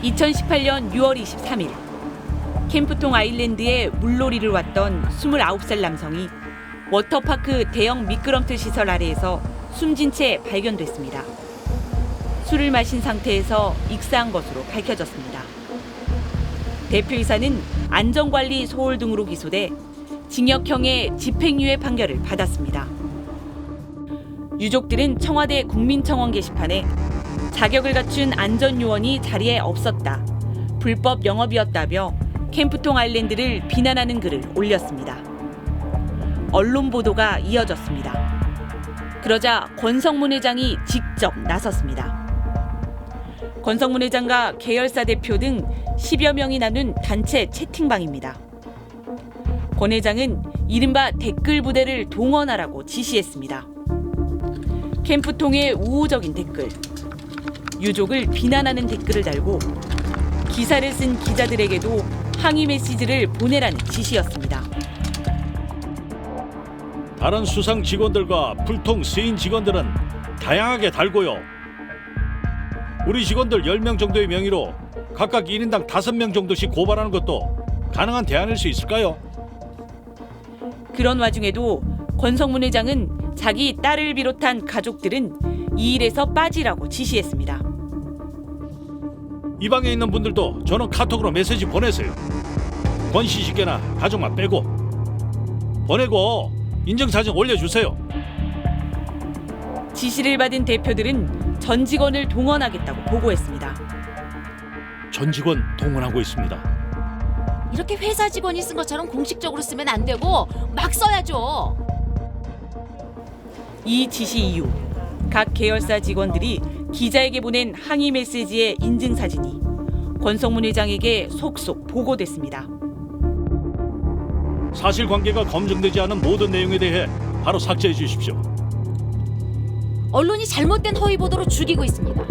2018년 6월 23일 캠프통 아일랜드에 물놀이를 왔던 29살 남성이 워터파크 대형 미끄럼틀 시설 아래에서 숨진 채 발견됐습니다. 술을 마신 상태에서 익사한 것으로 밝혀졌습니다. 대표이사는 안전관리 소홀 등으로 기소돼 징역형의 집행유예 판결을 받았습니다. 유족들은 청와대 국민청원 게시판에 자격을 갖춘 안전요원이 자리에 없었다, 불법 영업이었다며 캠프통 아일랜드를 비난하는 글을 올렸습니다. 언론 보도가 이어졌습니다. 그러자 권성문 회장이 직접 나섰습니다. 권성문 회장과 계열사 대표 등 10여 명이 나눈 단체 채팅방입니다. 권 회장은 이른바 댓글 부대를 동원하라고 지시했습니다. 캠프통의 우호적인 댓글, 유족을 비난하는 댓글을 달고 기사를 쓴 기자들에게도 항의 메시지를 보내라는 지시였습니다. 다른 수상 직원들과 불통 세인 직원들은 다양하게 달고요. 우리 직원들 10명 정도의 명의로 각각 1인당 5명 정도씩 고발하는 것도 가능한 대안일 수 있을까요? 그런 와중에도 권성문 회장은 자기 딸을 비롯한 가족들은 이 일에서 빠지라고 지시했습니다. 이 방에 있는 분들도 저는 카톡으로 메시지 보내세요. 권 씨씨께나 가족만 빼고 보내고 인증사진 올려주세요. 지시를 받은 대표들은 전 직원을 동원하겠다고 보고했습니다. 전 직원 동원하고 있습니다. 이렇게 회사 직원이 쓴 것처럼 공식적으로 쓰면 안 되고 막 써야죠. 이 지시 이후 각 계열사 직원들이 기자에게 보낸 항의 메시지의 인증사진이 권성문 회장에게 속속 보고됐습니다. 사실관계가 검증되지 않은 모든 내용에 대해 바로 삭제해 주십시오. 언론이 잘못된 허위 보도로 죽이고 있습니다.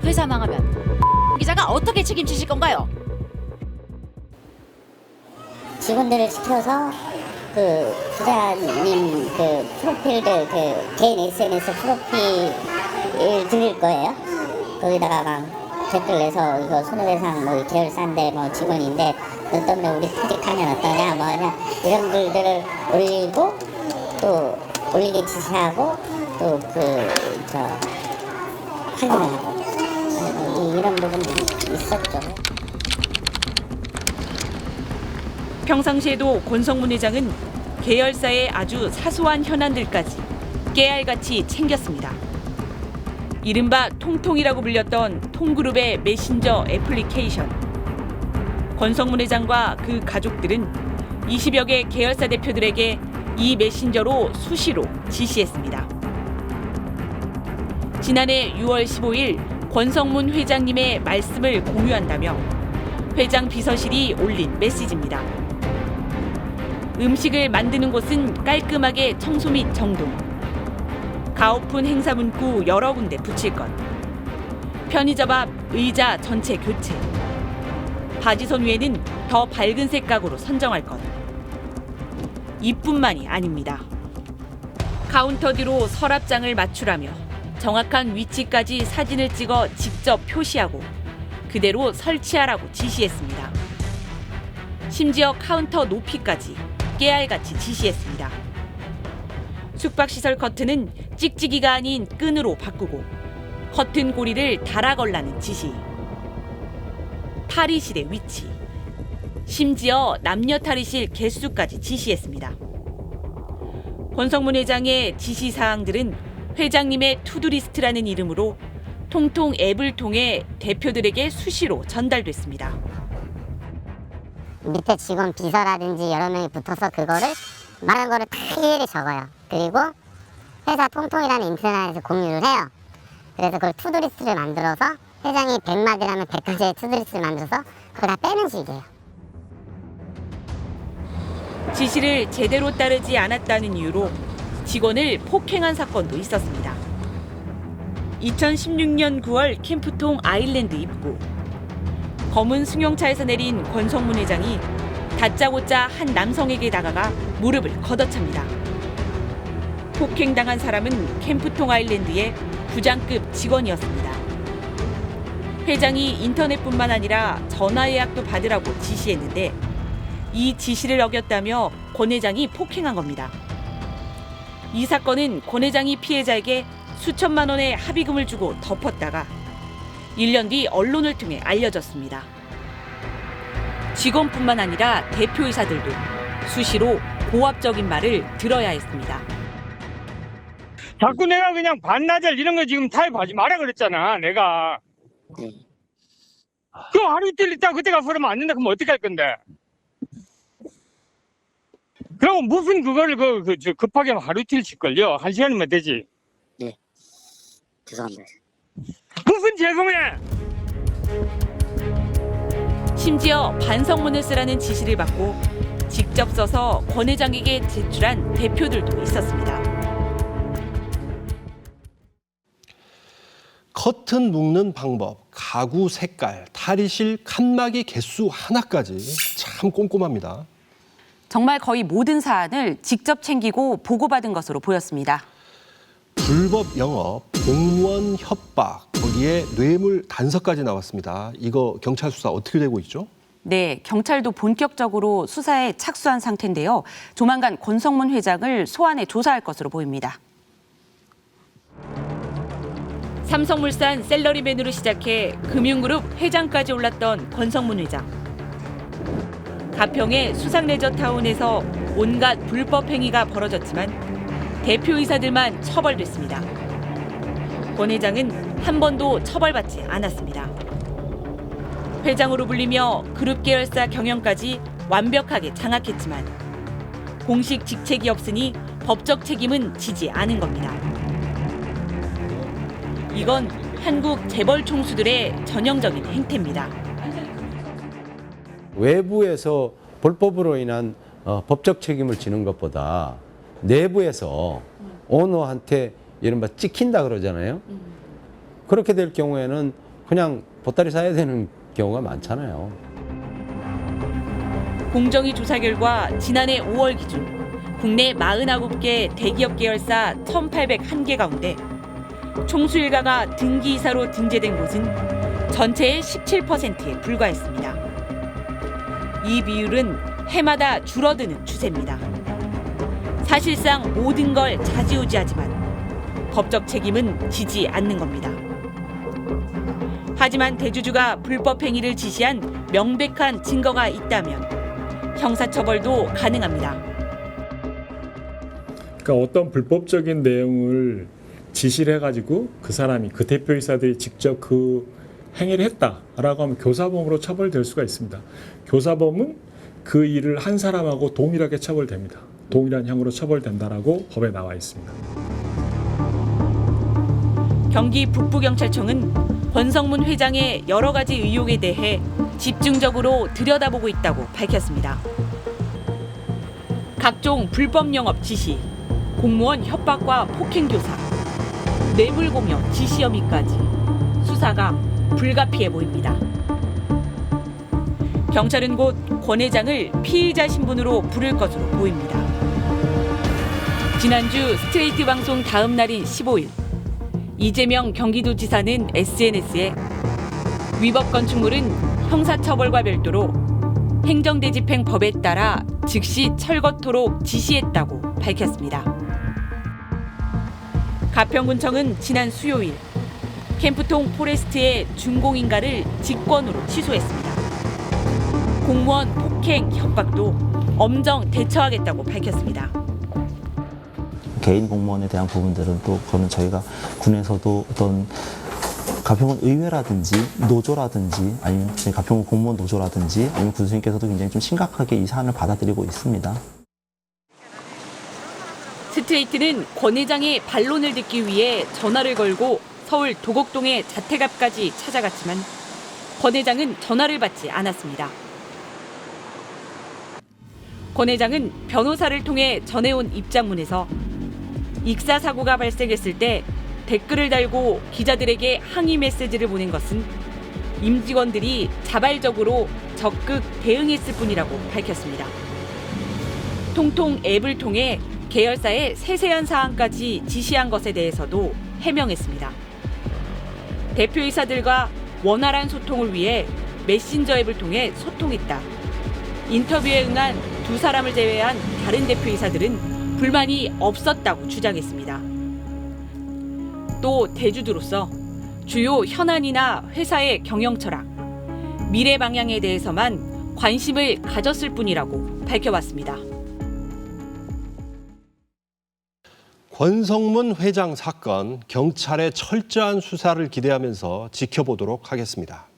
회사 망하면 기자가 어떻게 책임지실 건가요? 직원들을 시켜서 그 부자님 그 프로필들 그 개인 SNS 프로필을 드릴 거예요. 거기다가 막 댓글 내서 이거 손해배상 뭐 계열사인데 뭐 직원인데 너 때문에 우리 퇴직하면 어떠냐 뭐 이런 글들을 올리고 또 올리기 지시하고 또 확인을 하고 이런 부분들이 있었죠. 평상시에도 권성문 회장은 계열사의 아주 사소한 현안들까지 깨알같이 챙겼습니다. 이른바 통통이라고 불렸던 통그룹의 메신저 애플리케이션. 권성문 회장과 그 가족들은 20여 개 계열사 대표들에게 이 메신저로 수시로 지시했습니다. 지난해 6월 15일 권성문 회장님의 말씀을 공유한다며 회장 비서실이 올린 메시지입니다. 음식을 만드는 곳은 깔끔하게 청소 및 정돈. 가오픈 행사 문구 여러 군데 붙일 것. 편의점 앞 의자 전체 교체. 바지선 위에는 더 밝은 색각으로 선정할 것. 이뿐만이 아닙니다. 카운터 뒤로 서랍장을 맞추라며 정확한 위치까지 사진을 찍어 직접 표시하고 그대로 설치하라고 지시했습니다. 심지어 카운터 높이까지 깨알같이 지시했습니다. 숙박시설 커튼은 찍찍이가 아닌 끈으로 바꾸고 커튼 고리를 달아 걸라는 지시. 탈의실의 위치, 심지어 남녀 탈의실 개수까지 지시했습니다. 권성문 회장의 지시사항들은 회장님의 투두리스트라는 이름으로 통통 앱을 통해 대표들에게 수시로 전달됐습니다. 밑에 직원 비서라든지 여러 명이 붙어서 그거를 말한 거를 다 일일이 적어요. 그리고 회사 통통이라는 인터넷에서 공유를 해요. 그래서 그걸 투두리스트를 만들어서 회장이 100마디라면 100가지의 투두리스트를 만들어서 그걸 다 빼는 식이에요. 지시를 제대로 따르지 않았다는 이유로 직원을 폭행한 사건도 있었습니다. 2016년 9월 캠프통 아일랜드 입구. 검은 승용차에서 내린 권성문 회장이 다짜고짜 한 남성에게 다가가 무릎을 걷어찹니다. 폭행당한 사람은 캠프통 아일랜드의 부장급 직원이었습니다. 회장이 인터넷뿐만 아니라 전화 예약도 받으라고 지시했는데 이 지시를 어겼다며 권 회장이 폭행한 겁니다. 이 사건은 권 회장이 피해자에게 수천만 원의 합의금을 주고 덮었다가 1년 뒤 언론을 통해 알려졌습니다. 직원뿐만 아니라 대표이사들도 수시로 고압적인 말을 들어야 했습니다. 자꾸 내가 그냥 반나절 이런 거 지금 타협하지 마라 그랬잖아, 내가. 네. 그 하루 이틀 있다 그때 가서 그러면 안 된다 그러면 어떻게 할 건데? 그럼 무슨 그거를 급하게 하루 이틀 칠걸요? 1시간이면 되지. 죄송합니다. 무슨 죄송해! 심지어 반성문을 쓰라는 지시를 받고 직접 써서 권 회장에게 제출한 대표들도 있었습니다. 커튼 묶는 방법, 가구 색깔, 탈의실 칸막이 개수 하나까지 참 꼼꼼합니다. 정말 거의 모든 사안을 직접 챙기고 보고받은 것으로 보였습니다. 불법 영업, 공무원 협박, 거기에 뇌물 단서까지 나왔습니다. 이거 경찰 수사 어떻게 되고 있죠? 네, 경찰도 본격적으로 수사에 착수한 상태인데요. 조만간 권성문 회장을 소환해 조사할 것으로 보입니다. 삼성물산 셀러리맨으로 시작해 금융그룹 회장까지 올랐던 권성문 회장. 가평의 수상레저타운에서 온갖 불법 행위가 벌어졌지만 대표이사들만 처벌됐습니다. 권 회장은 한 번도 처벌받지 않았습니다. 회장으로 불리며 그룹 계열사 경영까지 완벽하게 장악했지만 공식 직책이 없으니 법적 책임은 지지 않은 겁니다. 이건 한국 재벌 총수들의 전형적인 행태입니다. 외부에서 불법으로 인한 법적 책임을 지는 것보다 내부에서 오너한테 이른바 찍힌다 그러잖아요. 그렇게 될 경우에는 그냥 보따리 싸야 되는 경우가 많잖아요. 공정위 조사 결과 지난해 5월 기준 국내 49개 대기업 계열사 1,801개 가운데 총수 일가가 등기이사로 등재된 곳은 전체의 17%에 불과했습니다. 이 비율은 해마다 줄어드는 추세입니다. 사실상 모든 걸 좌지우지하지만 법적 책임은 지지 않는 겁니다. 하지만 대주주가 불법 행위를 지시한 명백한 증거가 있다면 형사처벌도 가능합니다. 그러니까 어떤 불법적인 내용을 지시를 해가지고 그 사람이 그 대표이사들이 직접 그 행위를 했다라고 하면 교사범으로 처벌될 수가 있습니다. 교사범은 그 일을 한 사람하고 동일하게 처벌됩니다. 동일한 형으로 처벌된다라고 법에 나와 있습니다. 경기 북부경찰청은 권성문 회장의 여러 가지 의혹에 대해 집중적으로 들여다보고 있다고 밝혔습니다. 각종 불법 영업 지시, 공무원 협박과 폭행 교사, 뇌물 공여 지시 혐의까지 수사가 불가피해 보입니다. 경찰은 곧 권 회장을 피의자 신분으로 부를 것으로 보입니다. 지난주 스트레이트 방송 다음 날인 15일 이재명 경기도지사는 SNS에 위법 건축물은 형사처벌과 별도로 행정대집행법에 따라 즉시 철거토록 지시했다고 밝혔습니다. 가평군청은 지난 수요일 캠프통 포레스트의 준공인가를 직권으로 취소했습니다. 공무원 폭행 협박도 엄정 대처하겠다고 밝혔습니다. 개인 공무원에 대한 부분들은 또 그러면 저희가 군에서도 어떤 가평군 의회라든지 노조라든지 아니면 저희 가평군 공무원 노조라든지 아니면 군수님께서도 굉장히 좀 심각하게 이 사안을 받아들이고 있습니다. 스트레이트는 권 회장의 반론을 듣기 위해 전화를 걸고 서울 도곡동의 자택 앞까지 찾아갔지만 권 회장은 전화를 받지 않았습니다. 권 회장은 변호사를 통해 전해온 입장문에서 익사 사고가 발생했을 때 댓글을 달고 기자들에게 항의 메시지를 보낸 것은 임직원들이 자발적으로 적극 대응했을 뿐이라고 밝혔습니다. 통통 앱을 통해 계열사의 세세한 사항까지 지시한 것에 대해서도 해명했습니다. 대표이사들과 원활한 소통을 위해 메신저 앱을 통해 소통했다. 인터뷰에 응한 두 사람을 제외한 다른 대표이사들은 불만이 없었다고 주장했습니다. 또 대주주로서 주요 현안이나 회사의 경영 철학, 미래 방향에 대해서만 관심을 가졌을 뿐이라고 밝혀왔습니다. 권성문 회장 사건, 경찰의 철저한 수사를 기대하면서 지켜보도록 하겠습니다.